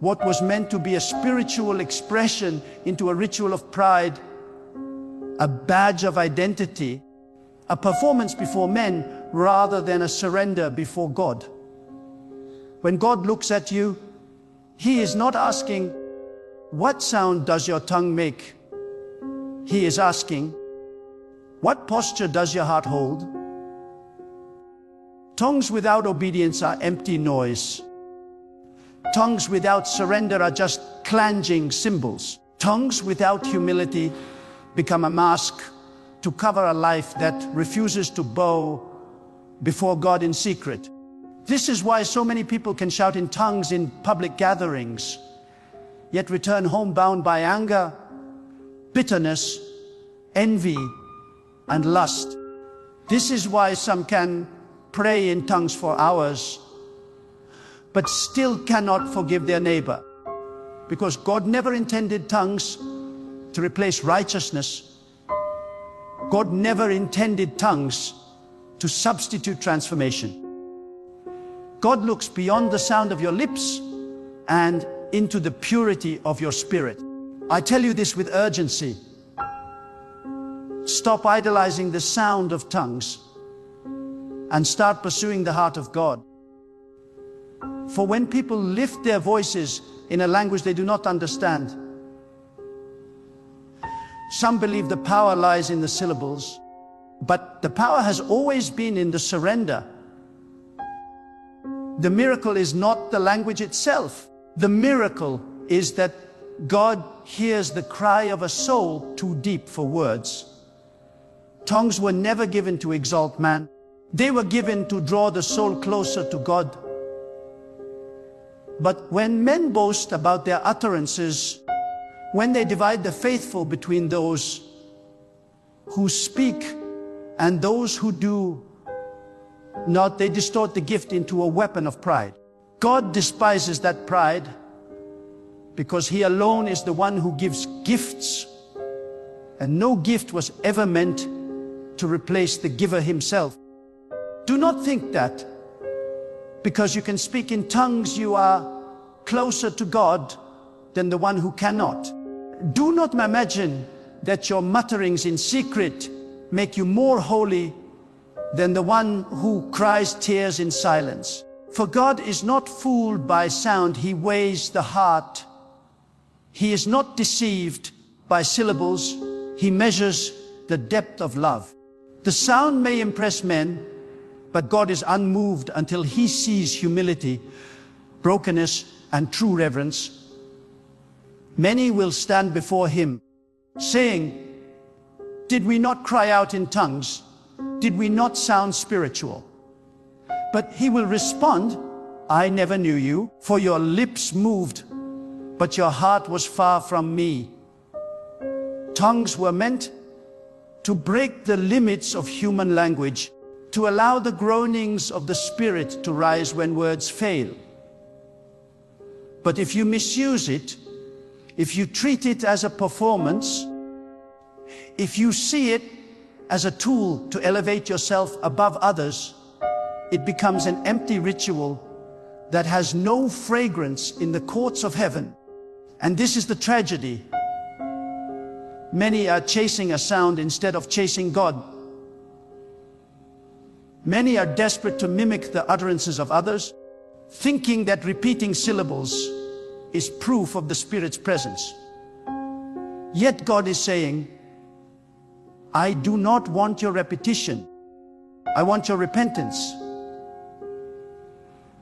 what was meant to be a spiritual expression into a ritual of pride, a badge of identity, a performance before men rather than a surrender before God. When God looks at you, He is not asking, "What sound does your tongue make?" He is asking, "What posture does your heart hold?" Tongues without obedience are empty noise. Tongues without surrender are just clanging cymbals. Tongues without humility become a mask to cover a life that refuses to bow before God in secret. This is why so many people can shout in tongues in public gatherings, yet return home bound by anger, bitterness, envy, and lust. This is why some can pray in tongues for hours, but still cannot forgive their neighbor, because God never intended tongues to replace righteousness. God never intended tongues to substitute transformation. God looks beyond the sound of your lips and into the purity of your spirit. I tell you this with urgency. Stop idolizing the sound of tongues and start pursuing the heart of God. For when people lift their voices in a language they do not understand, some believe the power lies in the syllables, but the power has always been in the surrender. The miracle is not the language itself. The miracle is that God hears the cry of a soul too deep for words. Tongues were never given to exalt man. They were given to draw the soul closer to God. But when men boast about their utterances, when they divide the faithful between those who speak and those who do not, they distort the gift into a weapon of pride. God despises that pride because He alone is the one who gives gifts, and no gift was ever meant to replace the giver Himself. Do not think that because you can speak in tongues you are closer to God than the one who cannot. Do not imagine that your mutterings in secret make you more holy than the one who cries tears in silence. For God is not fooled by sound, He weighs the heart. He is not deceived by syllables, He measures the depth of love. The sound may impress men, but God is unmoved until He sees humility, brokenness, and true reverence. Many will stand before Him, saying, "Did we not cry out in tongues? Did we not sound spiritual?" But He will respond, "I never knew you, for your lips moved, but your heart was far from me." Tongues were meant to break the limits of human language, to allow the groanings of the Spirit to rise when words fail. But if you misuse it, if you treat it as a performance, if you see it as a tool to elevate yourself above others, it becomes an empty ritual that has no fragrance in the courts of heaven. And this is the tragedy. Many are chasing a sound instead of chasing God. Many are desperate to mimic the utterances of others, thinking that repeating syllables is proof of the Spirit's presence. Yet God is saying, "I do not want your repetition. I want your repentance.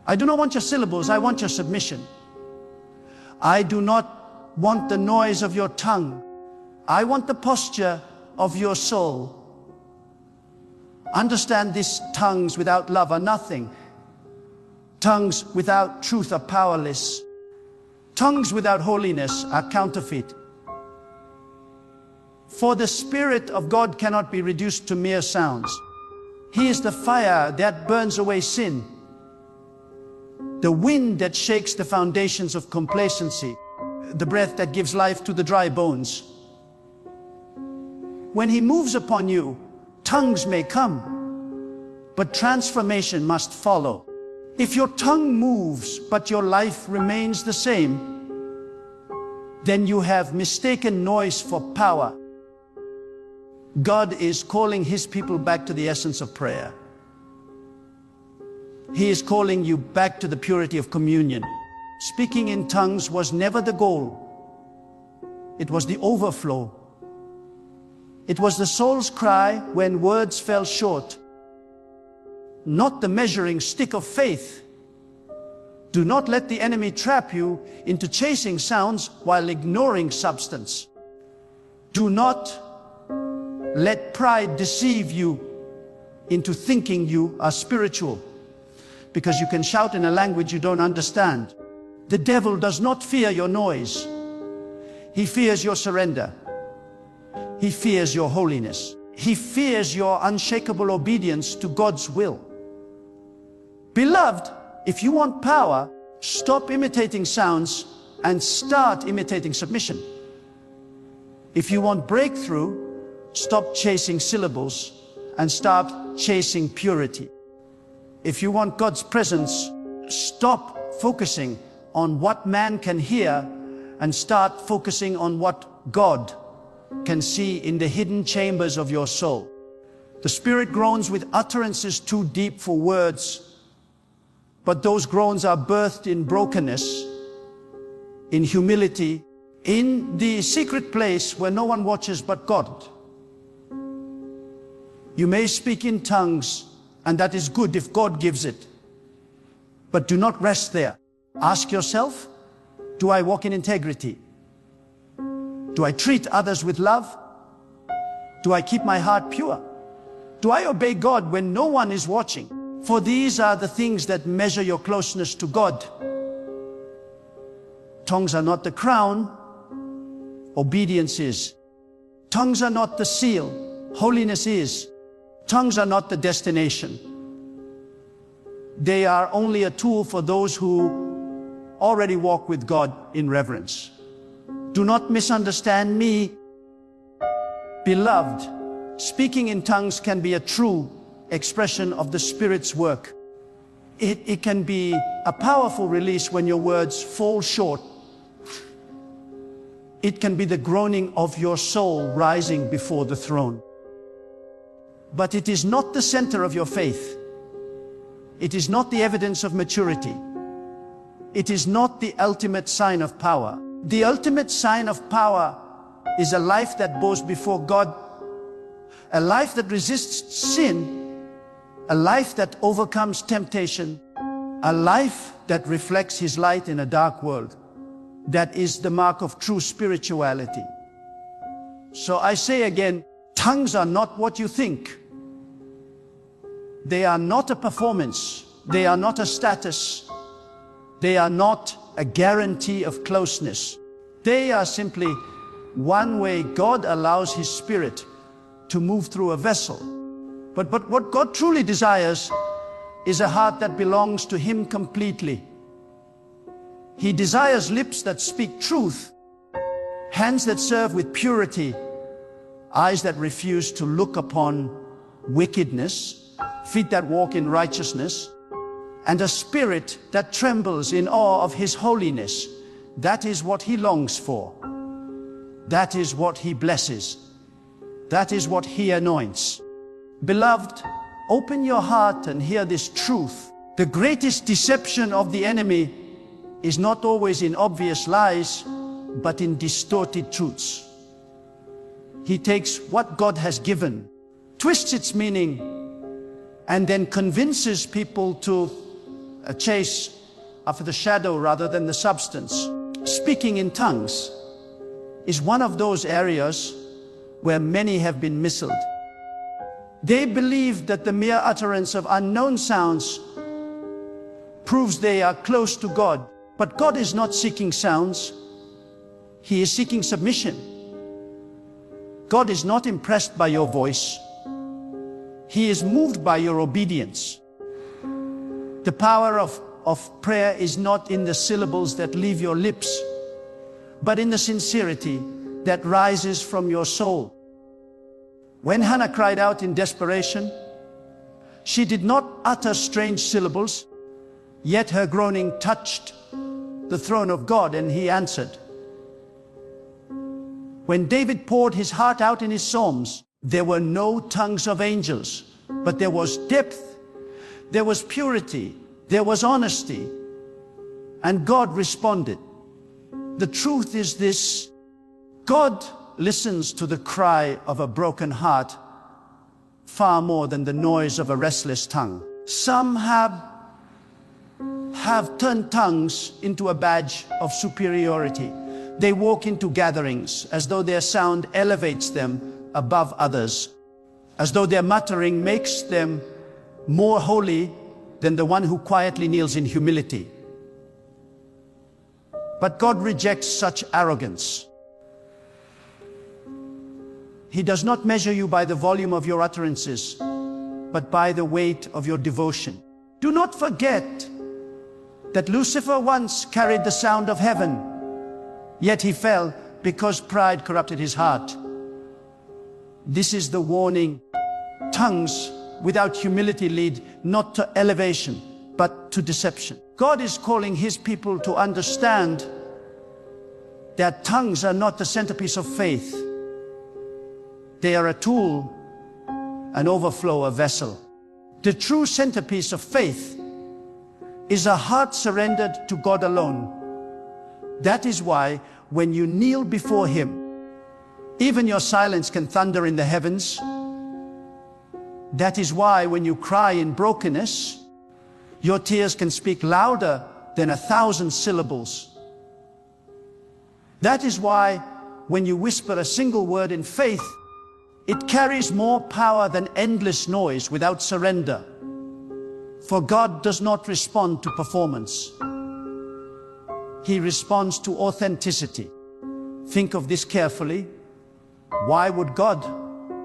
I do not want your syllables, I want your submission. I do not want the noise of your tongue. I want the posture of your soul." Understand this: tongues without love are nothing. Tongues without truth are powerless. Tongues without holiness are counterfeit. For the Spirit of God cannot be reduced to mere sounds. He is the fire that burns away sin, the wind that shakes the foundations of complacency, the breath that gives life to the dry bones. When He moves upon you, tongues may come, but transformation must follow. If your tongue moves, but your life remains the same, then you have mistaken noise for power. God is calling His people back to the essence of prayer. He is calling you back to the purity of communion. Speaking in tongues was never the goal. It was the overflow. It was the soul's cry when words fell short, not the measuring stick of faith. Do not let the enemy trap you into chasing sounds while ignoring substance. Do not let pride deceive you into thinking you are spiritual, because you can shout in a language you don't understand. The devil does not fear your noise. He fears your surrender. He fears your holiness. He fears your unshakable obedience to God's will. Beloved, if you want power, stop imitating sounds and start imitating submission. If you want breakthrough, stop chasing syllables and start chasing purity. If you want God's presence, stop focusing on what man can hear and start focusing on what God can see in the hidden chambers of your soul. The Spirit groans with utterances too deep for words, but those groans are birthed in brokenness, in humility, in the secret place where no one watches but God. You may speak in tongues, and that is good if God gives it. But do not rest there. Ask yourself, do I walk in integrity? Do I treat others with love? Do I keep my heart pure? Do I obey God when no one is watching? For these are the things that measure your closeness to God. Tongues are not the crown, obedience is. Tongues are not the seal, holiness is. Tongues are not the destination. They are only a tool for those who already walk with God in reverence. Do not misunderstand me. Beloved, speaking in tongues can be a true expression of the Spirit's work. It can be a powerful release when your words fall short. It can be the groaning of your soul rising before the throne. But it is not the center of your faith. It is not the evidence of maturity. It is not the ultimate sign of power. The ultimate sign of power is a life that bows before God, a life that resists sin, a life that overcomes temptation, a life that reflects His light in a dark world. That is the mark of true spirituality. So I say again, tongues are not what you think. They are not a performance. They are not a status. They are not a guarantee of closeness. They are simply one way God allows His Spirit to move through a vessel. But what God truly desires is a heart that belongs to Him completely. He desires lips that speak truth, hands that serve with purity, eyes that refuse to look upon wickedness, feet that walk in righteousness, and a spirit that trembles in awe of His holiness. That is what He longs for. That is what He blesses. That is what He anoints. Beloved, open your heart and hear this truth. The greatest deception of the enemy is not always in obvious lies, but in distorted truths. He takes what God has given, twists its meaning, and then convinces people to chase after the shadow rather than the substance. Speaking in tongues is one of those areas where many have been misled. They believe that the mere utterance of unknown sounds proves they are close to God. But God is not seeking sounds. He is seeking submission. God is not impressed by your voice. He is moved by your obedience. The power of prayer is not in the syllables that leave your lips, but in the sincerity that rises from your soul. When Hannah cried out in desperation, she did not utter strange syllables, yet her groaning touched the throne of God, and He answered. When David poured his heart out in his psalms, there were no tongues of angels, but there was depth, there was purity, there was honesty, and God responded. The truth is this: God listens to the cry of a broken heart far more than the noise of a restless tongue. Some have turned tongues into a badge of superiority. They walk into gatherings as though their sound elevates them above others, as though their muttering makes them more holy than the one who quietly kneels in humility. But God rejects such arrogance. He does not measure you by the volume of your utterances, but by the weight of your devotion. Do not forget that Lucifer once carried the sound of heaven, yet he fell because pride corrupted his heart. This is the warning. Tongues without humility lead not to elevation, but to deception. God is calling his people to understand that tongues are not the centerpiece of faith. They are a tool, an overflow, a vessel. The true centerpiece of faith is a heart surrendered to God alone. That is why when you kneel before him, even your silence can thunder in the heavens. That is why when you cry in brokenness, your tears can speak louder than 1,000 syllables. That is why when you whisper a single word in faith, it carries more power than endless noise without surrender. For God does not respond to performance. He responds to authenticity. Think of this carefully. Why would God,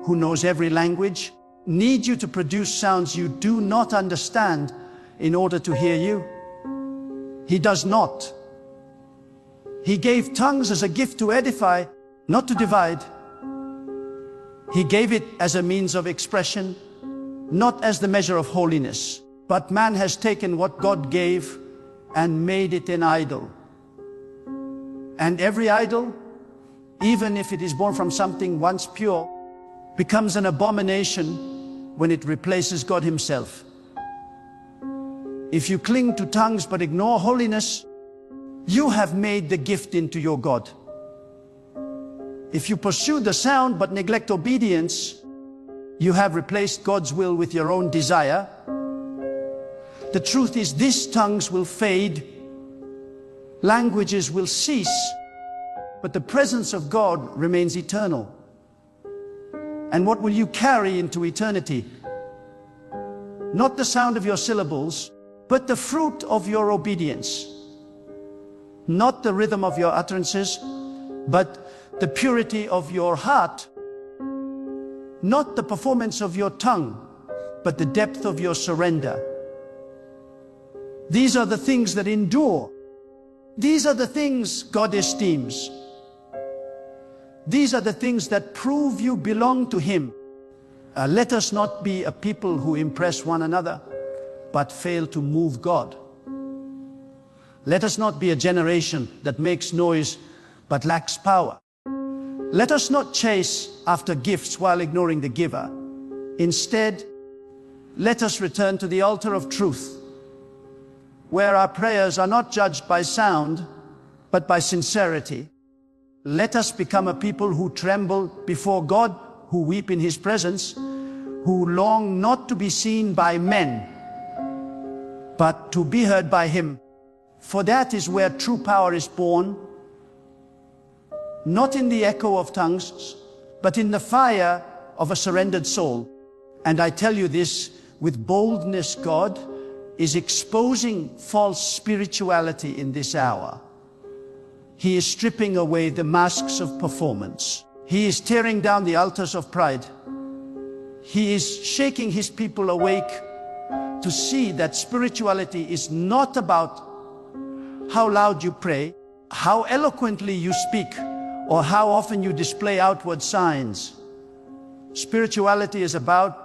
who knows every language, need you to produce sounds you do not understand in order to hear you? He does not. He gave tongues as a gift to edify, not to divide. He gave it as a means of expression, not as the measure of holiness. But man has taken what God gave and made it an idol. And every idol, even if it is born from something once pure, becomes an abomination when it replaces God himself. If you cling to tongues but ignore holiness, you have made the gift into your God. If you pursue the sound but neglect obedience, you have replaced God's will with your own desire. The truth is this: tongues will fade, languages will cease, but the presence of God remains eternal. And what will you carry into eternity? Not the sound of your syllables, but the fruit of your obedience. Not the rhythm of your utterances, but the purity of your heart. Not the performance of your tongue, but the depth of your surrender. These are the things that endure. These are the things God esteems. These are the things that prove you belong to him. Let us not be a people who impress one another, but fail to move God. Let us not be a generation that makes noise, but lacks power. Let us not chase after gifts while ignoring the giver. Instead, let us return to the altar of truth, where our prayers are not judged by sound, but by sincerity. Let us become a people who tremble before God, who weep in his presence, who long not to be seen by men, but to be heard by him. For that is where true power is born, not in the echo of tongues, but in the fire of a surrendered soul. And I tell you this with boldness: God is exposing false spirituality in this hour. He is stripping away the masks of performance. He is tearing down the altars of pride. He is shaking his people awake to see that spirituality is not about how loud you pray, how eloquently you speak, or how often you display outward signs. Spirituality is about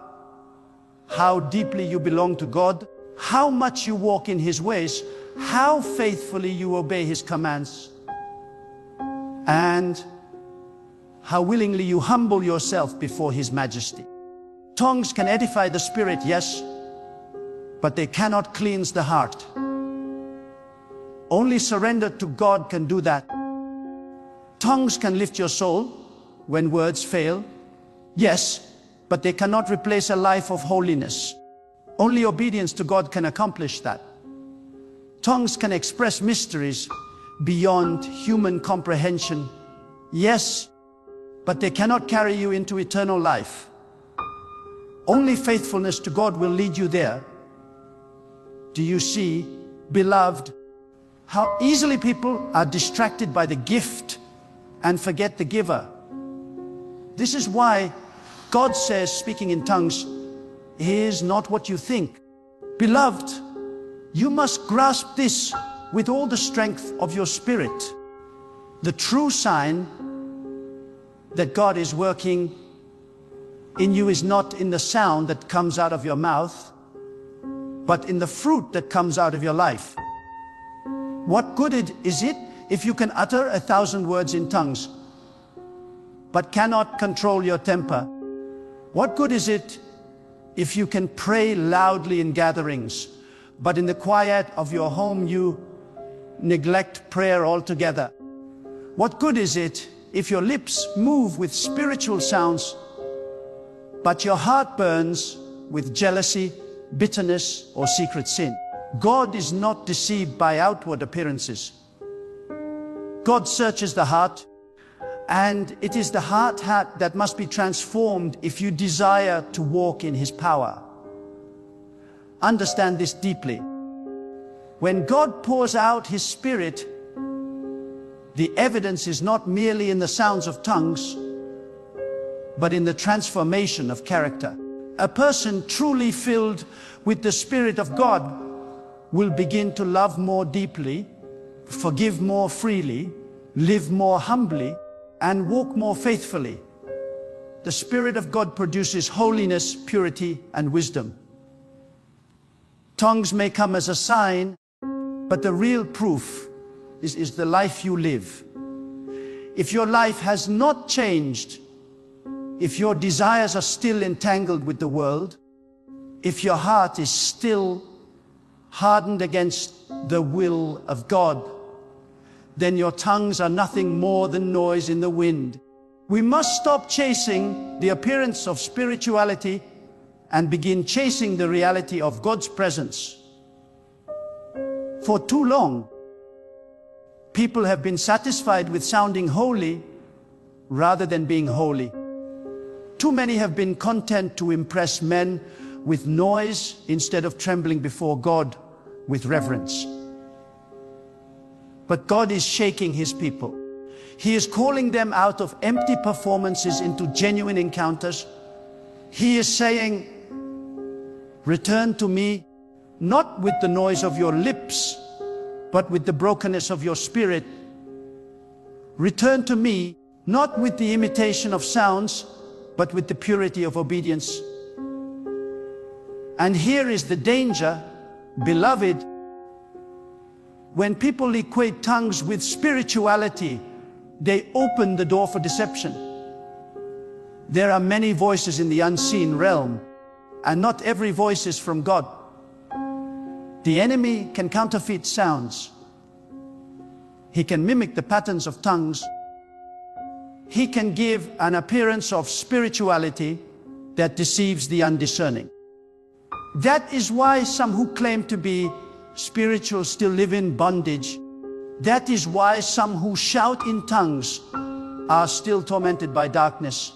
how deeply you belong to God, how much you walk in his ways, how faithfully you obey his commands, and how willingly you humble yourself before His majesty. Tongues can edify the spirit, yes, but they cannot cleanse the heart. Only surrender to God can do that. Tongues can lift your soul when words fail, yes, but they cannot replace a life of holiness. Only obedience to God can accomplish that. Tongues can express mysteries beyond human comprehension, yes, but they cannot carry you into eternal life. Only faithfulness to God will lead you there. Do you see, beloved, how easily people are distracted by the gift and forget the giver? This is why God says, speaking in tongues, is not what you think. Beloved, you must grasp this with all the strength of your spirit. The true sign that God is working in you is not in the sound that comes out of your mouth, but in the fruit that comes out of your life. What good is it if you can utter 1,000 words in tongues, but cannot control your temper? What good is it if you can pray loudly in gatherings, but in the quiet of your home you neglect prayer altogether? What good is it if your lips move with spiritual sounds, but your heart burns with jealousy, bitterness, or secret sin? God is not deceived by outward appearances. God searches the heart, and it is the heart that must be transformed if you desire to walk in His power. Understand this deeply. When God pours out His Spirit, the evidence is not merely in the sounds of tongues, but in the transformation of character. A person truly filled with the Spirit of God will begin to love more deeply, forgive more freely, live more humbly, and walk more faithfully. The Spirit of God produces holiness, purity, and wisdom. Tongues may come as a sign, but the real proof is the life you live. If your life has not changed, if your desires are still entangled with the world, if your heart is still hardened against the will of God, then your tongues are nothing more than noise in the wind. We must stop chasing the appearance of spirituality and begin chasing the reality of God's presence. For too long, people have been satisfied with sounding holy rather than being holy. Too many have been content to impress men with noise instead of trembling before God with reverence. But God is shaking His people. He is calling them out of empty performances into genuine encounters. He is saying, return to me, not with the noise of your lips, but with the brokenness of your spirit. Return to me, not with the imitation of sounds, but with the purity of obedience. And here is the danger, beloved. When people equate tongues with spirituality, they open the door for deception. There are many voices in the unseen realm, and not every voice is from God. The enemy can counterfeit sounds. He can mimic the patterns of tongues. He can give an appearance of spirituality that deceives the undiscerning. That is why some who claim to be spiritual still live in bondage. That is why some who shout in tongues are still tormented by darkness.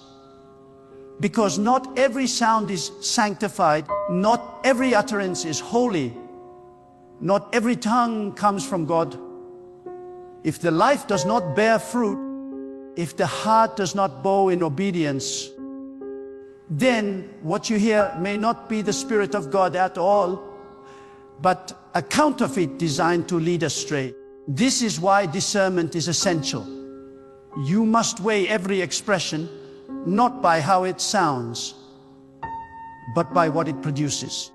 Because not every sound is sanctified, not every utterance is holy, not every tongue comes from God. If the life does not bear fruit, if the heart does not bow in obedience, then what you hear may not be the Spirit of God at all, but a counterfeit designed to lead astray. This is why discernment is essential. You must weigh every expression, not by how it sounds, but by what it produces.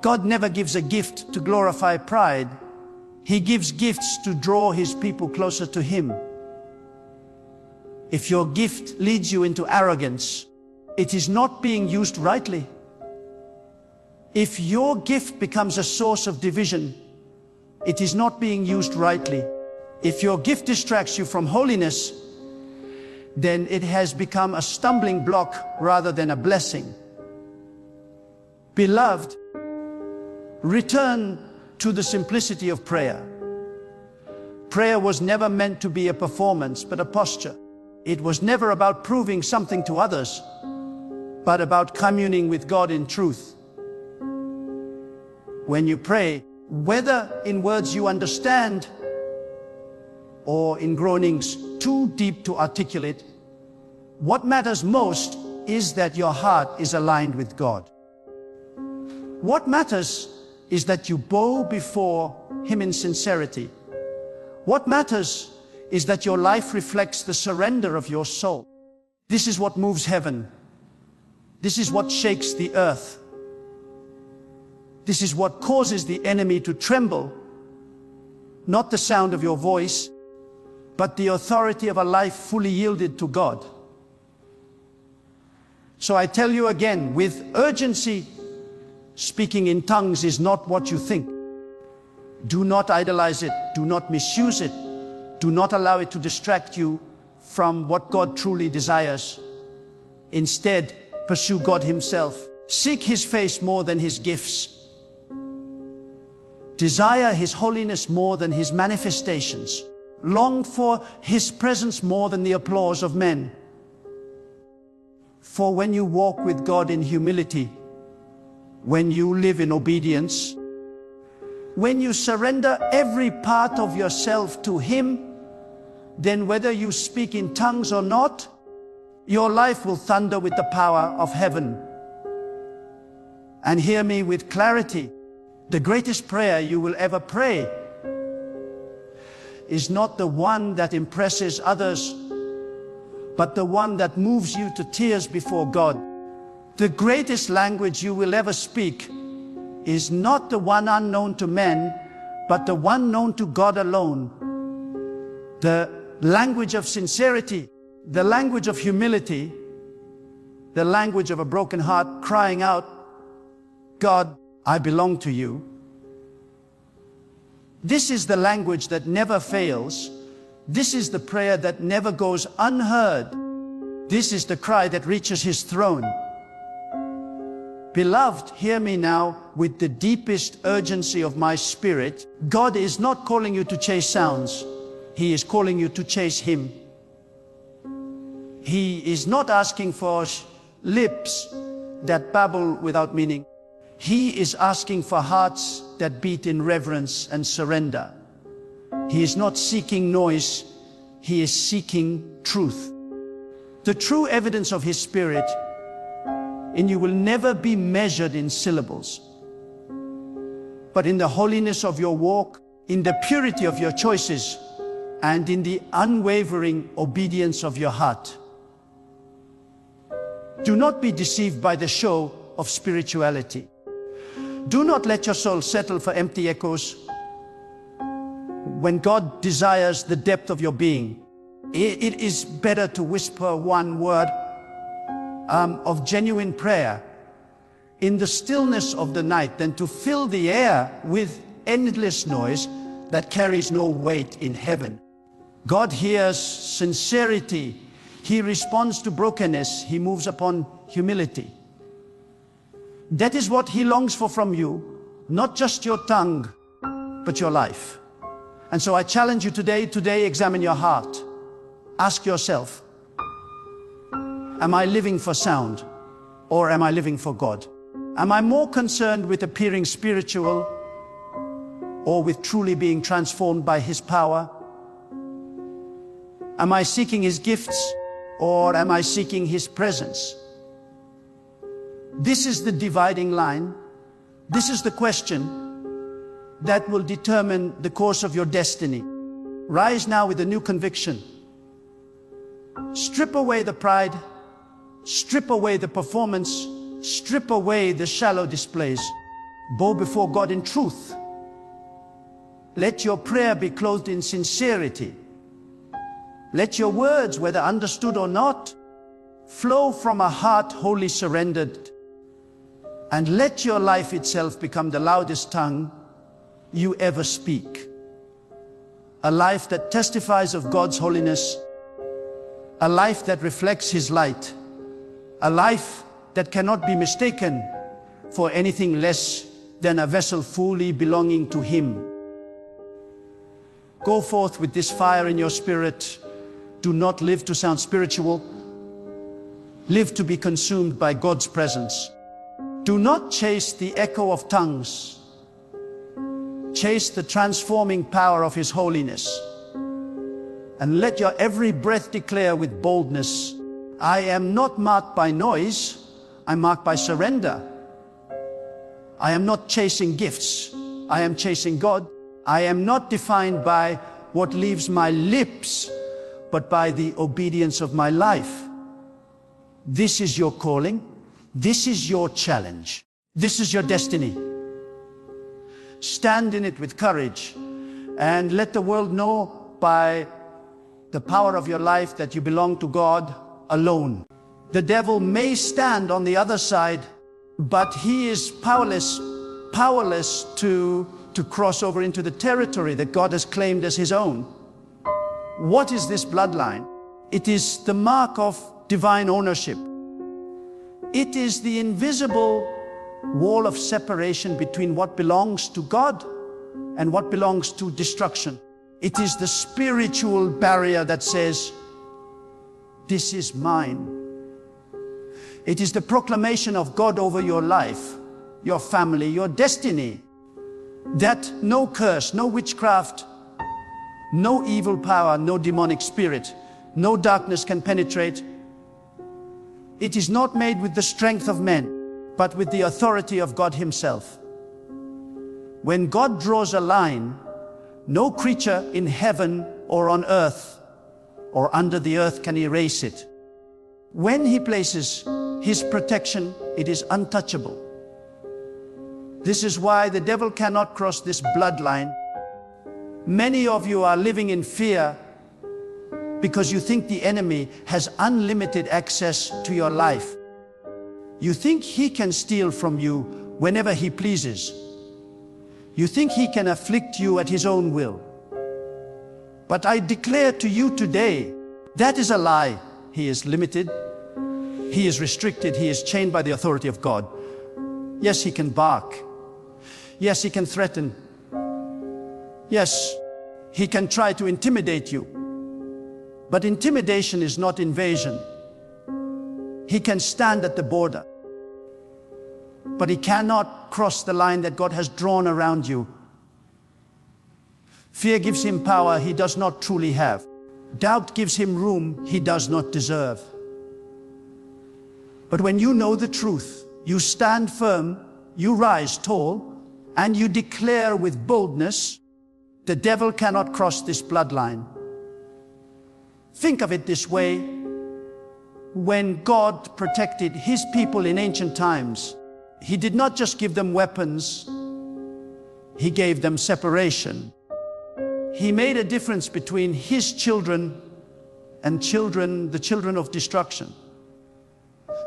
God never gives a gift to glorify pride. He gives gifts to draw His people closer to Him. If your gift leads you into arrogance, it is not being used rightly. If your gift becomes a source of division, it is not being used rightly. If your gift distracts you from holiness, then it has become a stumbling block rather than a blessing. Beloved, return to the simplicity of prayer. Prayer was never meant to be a performance, but a posture. It was never about proving something to others, but about communing with God in truth. When you pray, whether in words you understand or in groanings too deep to articulate, what matters most is that your heart is aligned with God. What matters is that you bow before Him in sincerity. What matters is that your life reflects the surrender of your soul. This is what moves heaven. This is what shakes the earth. This is what causes the enemy to tremble. Not the sound of your voice, but the authority of a life fully yielded to God. So I tell you again, with urgency, speaking in tongues is not what you think. Do not idolize it. Do not misuse it. Do not allow it to distract you from what God truly desires. Instead, pursue God Himself. Seek His face more than His gifts. Desire His holiness more than His manifestations. Long for His presence more than the applause of men. For when you walk with God in humility, when you live in obedience, when you surrender every part of yourself to Him, then whether you speak in tongues or not, your life will thunder with the power of heaven. And hear me with clarity. The greatest prayer you will ever pray is not the one that impresses others, but the one that moves you to tears before God. The greatest language you will ever speak is not the one unknown to men, but the one known to God alone. The language of sincerity, the language of humility, the language of a broken heart crying out, God, I belong to you. This is the language that never fails. This is the prayer that never goes unheard. This is the cry that reaches His throne. Beloved, hear me now with the deepest urgency of my spirit. God is not calling you to chase sounds. He is calling you to chase Him. He is not asking for lips that babble without meaning. He is asking for hearts that beat in reverence and surrender. He is not seeking noise. He is seeking truth. The true evidence of His Spirit in you will never be measured in syllables, but in the holiness of your walk, in the purity of your choices, and in the unwavering obedience of your heart. Do not be deceived by the show of spirituality. Do not let your soul settle for empty echoes when God desires the depth of your being. It is better to whisper one word of genuine prayer in the stillness of the night than to fill the air with endless noise that carries no weight in heaven. God hears sincerity. He responds to brokenness. He moves upon humility. That is what He longs for from you, not just your tongue, but your life. And so I challenge you today, examine your heart. Ask yourself, am I living for sound, or am I living for God? Am I more concerned with appearing spiritual, or with truly being transformed by His power? Am I seeking His gifts, or am I seeking His presence? This is the dividing line. This is the question that will determine the course of your destiny. Rise now with a new conviction. Strip away the pride. Strip away the performance. Strip away the shallow displays. Bow before God in truth. Let your prayer be clothed in sincerity. Let your words, whether understood or not, flow from a heart wholly surrendered, and let your life itself become the loudest tongue you ever speak. A life that testifies of God's holiness, a life that reflects His light, a life that cannot be mistaken for anything less than a vessel fully belonging to Him. Go forth with this fire in your spirit. Do not live to sound spiritual. Live to be consumed by God's presence. Do not chase the echo of tongues. Chase the transforming power of His holiness. And let your every breath declare with boldness, I am not marked by noise, I'm marked by surrender. I am not chasing gifts, I am chasing God. I am not defined by what leaves my lips, but by the obedience of my life. This is your calling. This is your challenge. This is your destiny. Stand in it with courage and let the world know by the power of your life that you belong to God alone. The devil may stand on the other side, but he is powerless to cross over into the territory that God has claimed as His own. What is this bloodline? It is the mark of divine ownership. It is the invisible wall of separation between what belongs to God and what belongs to destruction. It is the spiritual barrier that says, this is mine. It is the proclamation of God over your life, your family, your destiny, that no curse, no witchcraft, no evil power, no demonic spirit, no darkness can penetrate. It is not made with the strength of men, but with the authority of God Himself. When God draws a line, no creature in heaven or on earth or under the earth can erase it. When He places His protection, it is untouchable. This is why the devil cannot cross this bloodline. Many of you are living in fear because you think the enemy has unlimited access to your life. You think he can steal from you whenever he pleases. You think he can afflict you at his own will. But I declare to you today, that is a lie. He is limited. He is restricted. He is chained by the authority of God. Yes, he can bark. Yes, he can threaten. Yes, he can try to intimidate you. But intimidation is not invasion. He can stand at the border, but he cannot cross the line that God has drawn around you. Fear gives him power he does not truly have. Doubt gives him room he does not deserve. But when you know the truth, you stand firm, you rise tall, and you declare with boldness, the devil cannot cross this bloodline. Think of it this way. When God protected His people in ancient times, He did not just give them weapons, He gave them separation. He made a difference between His children and the children of destruction.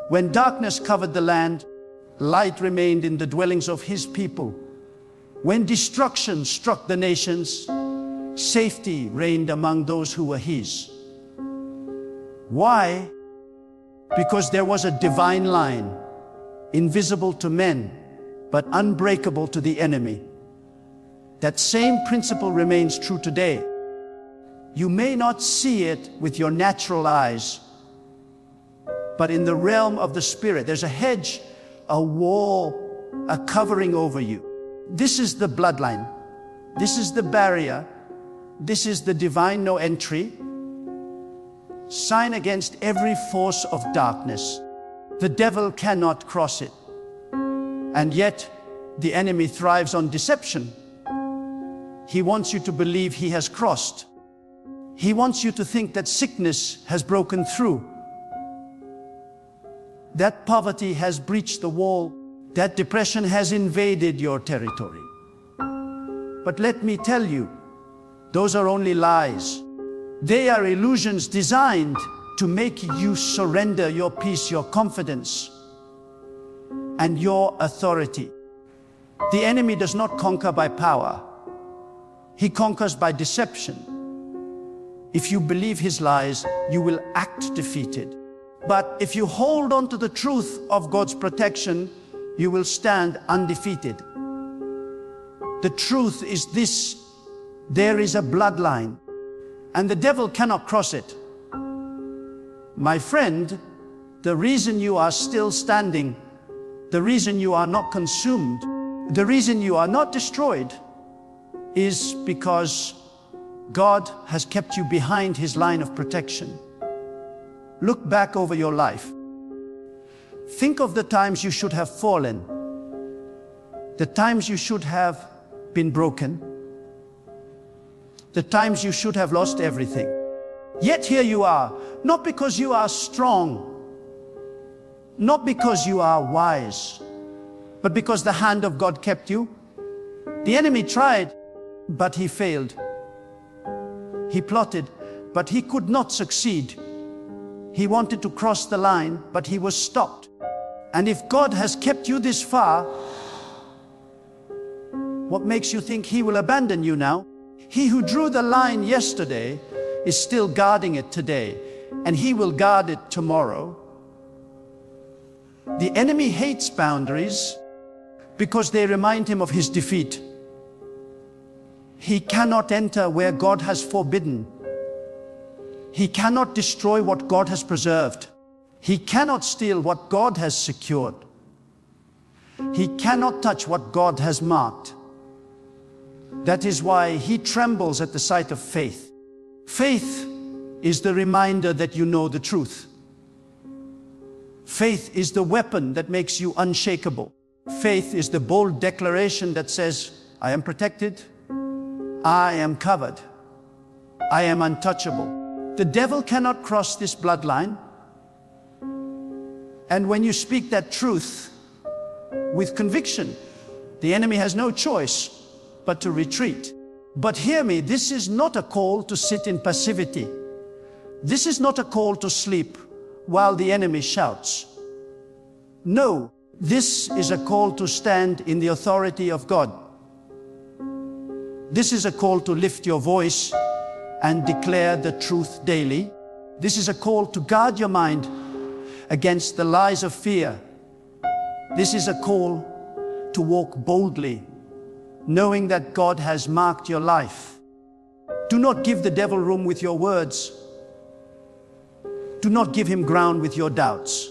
When darkness covered the land, light remained in the dwellings of His people. When destruction struck the nations, safety reigned among those who were His. Why? Because there was a divine line, invisible to men, but unbreakable to the enemy. That same principle remains true today. You may not see it with your natural eyes, but in the realm of the Spirit, there's a hedge, a wall, a covering over you. This is the bloodline. This is the barrier. This is the divine no entry. Sign against every force of darkness. The devil cannot cross it. And yet, the enemy thrives on deception. He wants you to believe he has crossed. He wants you to think that sickness has broken through, that poverty has breached the wall, that depression has invaded your territory. But let me tell you, those are only lies. They are illusions designed to make you surrender your peace, your confidence, and your authority. The enemy does not conquer by power. He conquers by deception. If you believe his lies, you will act defeated. But if you hold on to the truth of God's protection, you will stand undefeated. The truth is this: there is a bloodline, and the devil cannot cross it. My friend, the reason you are still standing, the reason you are not consumed, the reason you are not destroyed, is because God has kept you behind his line of protection. Look back over your life. Think of the times you should have fallen, the times you should have been broken, the times you should have lost everything. Yet here you are, not because you are strong, not because you are wise, but because the hand of God kept you. The enemy tried, but he failed. He plotted, but he could not succeed. He wanted to cross the line, but he was stopped. And if God has kept you this far, what makes you think he will abandon you now? He who drew the line yesterday is still guarding it today, and he will guard it tomorrow. The enemy hates boundaries because they remind him of his defeat. He cannot enter where God has forbidden. He cannot destroy what God has preserved. He cannot steal what God has secured. He cannot touch what God has marked. That is why he trembles at the sight of faith. Faith is the reminder that you know the truth. Faith is the weapon that makes you unshakable. Faith is the bold declaration that says, I am protected, I am covered, I am untouchable. The devil cannot cross this bloodline. And when you speak that truth with conviction, the enemy has no choice but to retreat. But hear me, this is not a call to sit in passivity. This is not a call to sleep while the enemy shouts. No, this is a call to stand in the authority of God. This is a call to lift your voice and declare the truth daily. This is a call to guard your mind against the lies of fear. This is a call to walk boldly, knowing that God has marked your life. Do not give the devil room with your words. Do not give him ground with your doubts.